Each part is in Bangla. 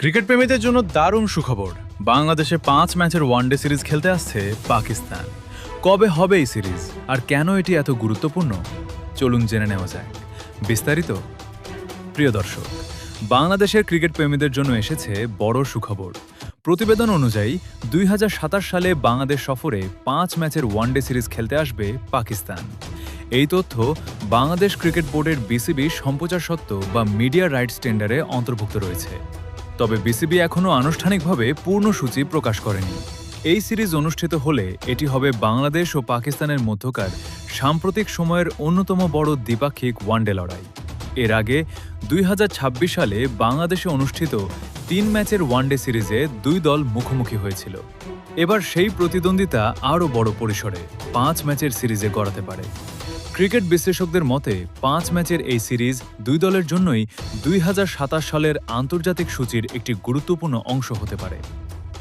ক্রিকেট প্রেমীদের জন্য দারুণ সুখবর। বাংলাদেশে 5 ম্যাচের ওয়ানডে সিরিজ খেলতে আসছে পাকিস্তান। কবে হবে এই সিরিজ আর কেন এটি এত গুরুত্বপূর্ণ, চলুন জেনে নেওয়া যায় বিস্তারিত। প্রিয় দর্শক, বাংলাদেশের ক্রিকেট প্রেমীদের জন্য এসেছে বড় সুখবর। প্রতিবেদন অনুযায়ী 2027 সালে বাংলাদেশ সফরে 5 ম্যাচের ওয়ানডে সিরিজ খেলতে আসবে পাকিস্তান। এই তথ্য বাংলাদেশ ক্রিকেট বোর্ডের বিসিবি সম্প্রচার সত্ত্ব বা মিডিয়া রাইটস টেন্ডারে অন্তর্ভুক্ত রয়েছে। তবে বিসিবি এখনও আনুষ্ঠানিকভাবে পূর্ণ সূচি প্রকাশ করেনি। এই সিরিজ অনুষ্ঠিত হলে এটি হবে বাংলাদেশ ও পাকিস্তানের মধ্যকার সাম্প্রতিক সময়ের অন্যতম বড় দ্বিপাক্ষিক ওয়ানডে লড়াই। এর আগে 2026 সালে বাংলাদেশে অনুষ্ঠিত 3 ম্যাচের ওয়ানডে সিরিজে 2 দল মুখোমুখি হয়েছিল। এবার সেই প্রতিদ্বন্দ্বিতা আরও বড় পরিসরে 5 ম্যাচের সিরিজে গড়াতে পারে। ক্রিকেট বিশ্লেষকদের মতে 5 ম্যাচের এই সিরিজ 2 দলের জন্যই 2027 সালের আন্তর্জাতিক সূচির একটি গুরুত্বপূর্ণ অংশ হতে পারে।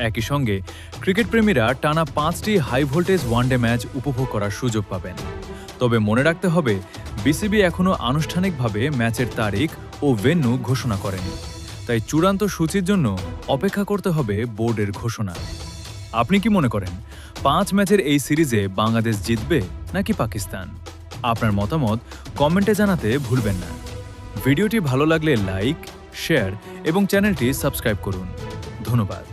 একই সঙ্গে ক্রিকেট প্রেমীরা টানা 5টি হাই ভোল্টেজ ওয়ানডে ম্যাচ উপভোগ করার সুযোগ পাবেন। তবে মনে রাখতে হবে, বিসিবি এখনও আনুষ্ঠানিকভাবে ম্যাচের তারিখ ও ভেন্যু ঘোষণা করেনি, তাই চূড়ান্ত সূচির জন্য অপেক্ষা করতে হবে বোর্ডের ঘোষণা। আপনি কি মনে করেন 5 ম্যাচের এই সিরিজে বাংলাদেশ জিতবে নাকি পাকিস্তান? আপনার মতামত কমেন্টে জানাতে ভুলবেন না। ভিডিওটি ভালো লাগলে লাইক, শেয়ার এবং চ্যানেলটি সাবস্ক্রাইব করুন। ধন্যবাদ।